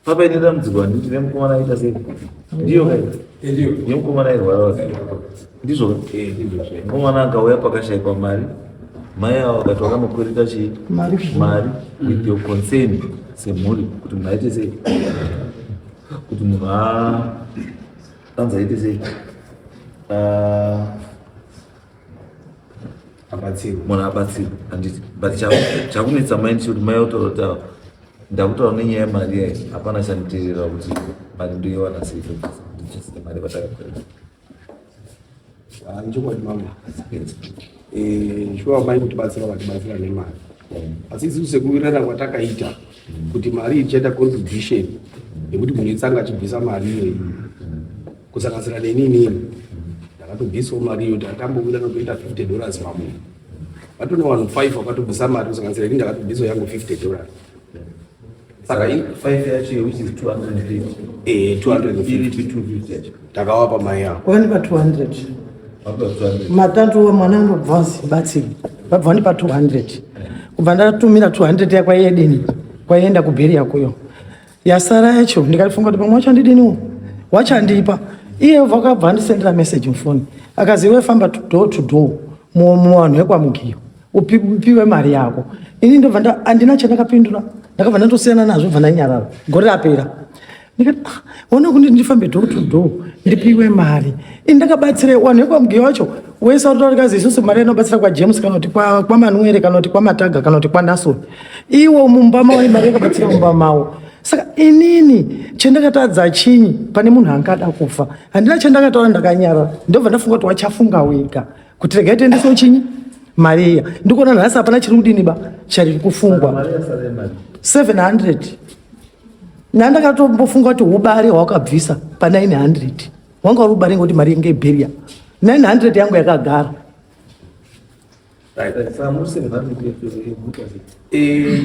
Papa inoita mudzikwa nditi nemukomana aita sei? Ndiyo kai? Ndiyo. Nemukomana airwara ndizvo? Mukomana akauya pakashayikwa mari, mai avo vakati vakamukwereta chii? Mari with your consent semhuri kuti munhu aite sei? Kuti munhu anzi aite sei? Munhu abatsirwa handiti, but chakunetsa mai ndechekuti mai autaura kuti ndakutaura nenyaya yemari yayi hapana chanditirira kuti mari ndoiwana sei ndichasina mari vatakakwereta. Nchokwadi mama shuwa mai kutibatsira vatibatsira nemari asi isusu sekuwirirana kwatakaita kuti mari ichaita contribution yekuti munhu itsanga achibvisa mari iyoyi kusanganisira nenini ndakatobvisawo mari iyo ndakambowirirana kutoita $50 pamunhu vatone vanhu 5 vakatobvisa mari kusanganisira ini ndakatobvisawo yangu $50. Saka 5 yacho which is 250. 250 takawapa mai yavo wani pa 200 matatu wa mwana ndobvanzi batsiri vabvani pa 200 kubva ndatumira 200 yakwa yedini kwaenda kubheri yakoyo yasara yacho ndikatifunga kuti pamwe wachandidiniwo wachandipa iye vakabva ndisendera message mufoni akazi iwe famba door to door muvanhu vekwamugiyo upiwe mari yako. Ini ndobva andina chandakapindura ndakabva ndatosiyana nazvo bva ndanyarara gore rapera ndikati ona kuti ndifambe door to door ndipiwe mari ini ndakabatsira vanhu vekwamugiyo wacho wese utaurikazi isusu mari inobatsira kwaJames kana kuti kwaManuere kana kuti kwaMataga kana kuti kwaNasoni iwo mumba mawo imari yakabatsira mumba mawo. Saka inini chendakatadza chinyi pane munhu angada kufa handina chandakataura ndakanyarara ndobva ndafunga kuti wachafunga wega kuti regai tiendesewo chinyi mari iya ndikuona nhasi hapana chiri kudini ba chari kufungwa 700 nandakatombofunga kuti ubare hwakabvisa pa 900 wanga uri ubare ngekuti mari yenge ibheria 900 yangu yakagara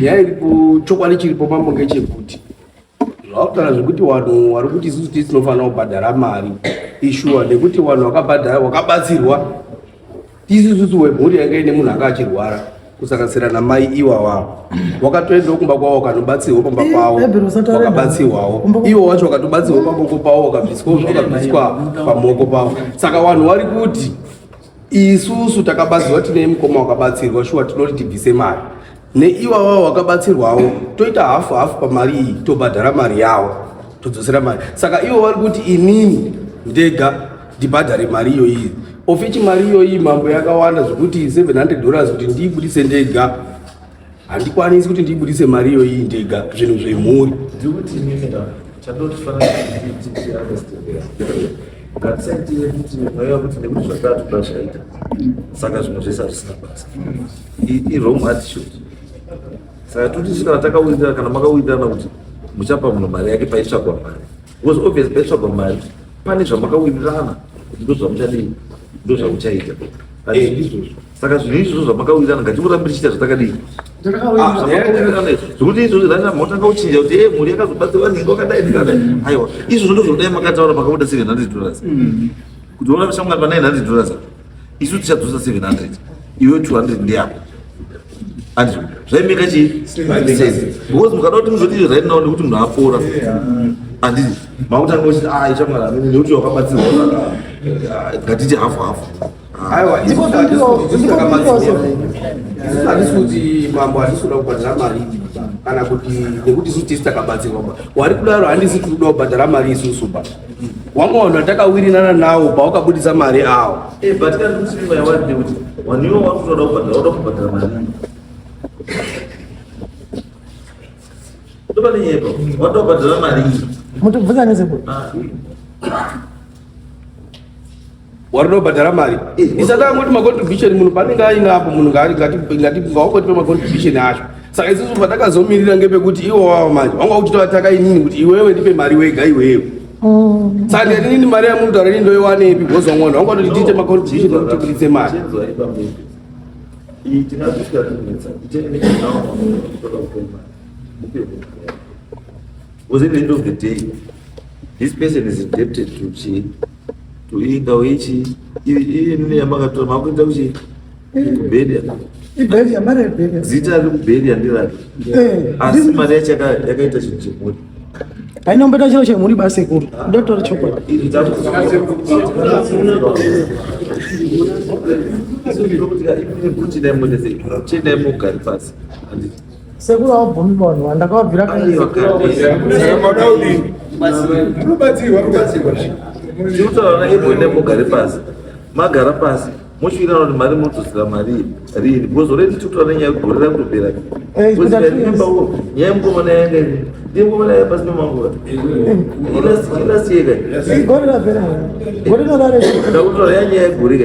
yairipo chokwadi chiripo mambo ngechekuti zvakutaura zvekuti vanhu vari kuti isusu tinofanira kubhadhara mari ishuwa nekuti vanhu vakabatsirwa isusu wemhuri yanga ine munhu anga achirwara kusanganisira namai iwawavo wakatoendawo kumba kwavo wakanobatsirwa pamba pavo wakabatsirwawo iwo wacho wakatobatsirwa pamoko pavo wakabviswa pamoko pavo. Saka vanhu vari kuti isusu takabatsirwa tine mukoma wakabatsirwa shuwa tinoti tibvise mari neiwawavo wakabatsirwawo toita hafu pamari iyi tobhadhara mari yavo todzosera mari. Saka ivo vari kuti inini ndega ndibhadhare mari iyoyi ofichi mari iyoyi mambo yakawanda zvokuti $700 kuti ndiibudise ndega handikwanisi kuti ndiibudise mari iyoyi ndega zvinhu zvemhuri ndikuti inini chandotifanira ngatisaitire kuti mweya kuti nekuti zvakati zvazvaita saka zvinhu zvese hazvisina basa wrong attitude. Saka toti kana takawirira kana makawirirana kuti muchapa munhu mari yake paitsvagwa mari because obviously paitsvagwa mari pane zvamakawirirana kuti ndozvamuchadii ndozvamuchaita saka zvinhu izvozvo zvamakawirirana ngatimurambe tichiita zvatakadii zvokuti izvozvo zvaamotanga kuchinja kuti mhuri yakazobatsirwa nhingi wakadai ndikadai aiwa izvozvo ndozvodai makataura pakabuda $700 kuti ona vashamungana pa $900 isu tichadzosa $700 iwe 200 ndeyako andi zvaimeka chii because mukada kuti muzodii right now nekuti munhu apora handiti makutanga uchiti ichamwana nekuti wakabatsirwa ngatiti hafu aiwa hatisi kuti mambo hatisi kuda kubhadhara mari kana kuti nekuti isusu tisi takabatsirwa wari kudaro handisi tiri kuda kubhadhara mari isusu ba wanga vanhu vatakawirirana nawo pawakabudisa mari avo but kandiusiimayawaride kuti vanhu ivo vari kutoda kubhadhara mari ndopa nenyepa watoda kubhadhara mari mutobvunza nezekuti warino bhadhara mari isatanga kuti macontribution munhu panenge ainapo munhu ngawangotipe macontribution acho. Saka isusu patakazomirira ngepekuti iwo wavo manje wanga uchitovataka inini kuti iwewe ndipe mari wega iwewe saka inini mari yamuntu taura inini ndoiwanepi because wangona wanga kuti tiite macontribution ekuti kubudise mari was at the end of the day this person is indebted to inga wechi ini yamakatora makuita kuchi kubhedya ibhedya mari ibhedya zita rikubhedya ndirati asi mari yacho yakaita chinhu chemuri Ainombeta chiro chemuri basi kuru. Ndotori chokwadi. Sekuru abhumi vanhu ndakavabvira magara pasi mosvira kuti mari modzosera mari rini because already totora nyaya kugorera kutopera nyaya yemukomana yanga ndimukomana yanga pasi pemangura ilasiyeka ndakutora yanyaya yegoreka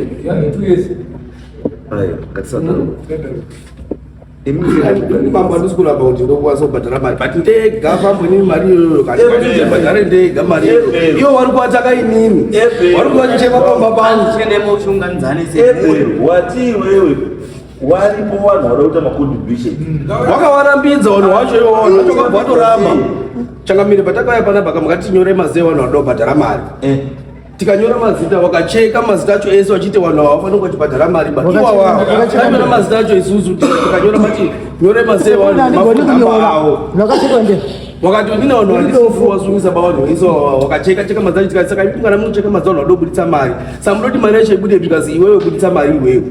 ayo ngatisadaro mambo handisi kuramba kuti ndokwanisa kubhadhara mari but ndega pambonini mari iyoyo katibhadhare ndega mari iyo wari kuvataka inini wari kuvacheva pamba pangu wati iwewe waripo vanhu vada kuita macontribution wakavarambidza vanhu vacho iwono vachokabva vatoramba changamire patakauya panapa kamukatinyore mazita vanhu vada kubhadhara mari tikanyora mazita wakacheka mazita acho ese wachiti vanhu havafanira kuchibhadhara mari batanyora mazita acho isusu tikanyora mati nyore mazita vanhu wakati ndina vanhu vandisifu wasungisa bavanhu vese wakacheka mazita acho tikati saka ipingana munocheka mazita vanhu vadobuditsa mari samuroti mari yacho ibude because iwewe buditsa mari iwewe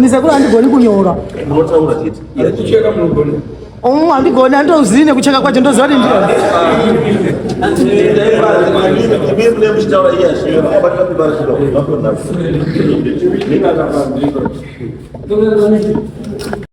sekuru handigoni kunyora handigoni handouzivi nekucheka kwacho ndoziva kuti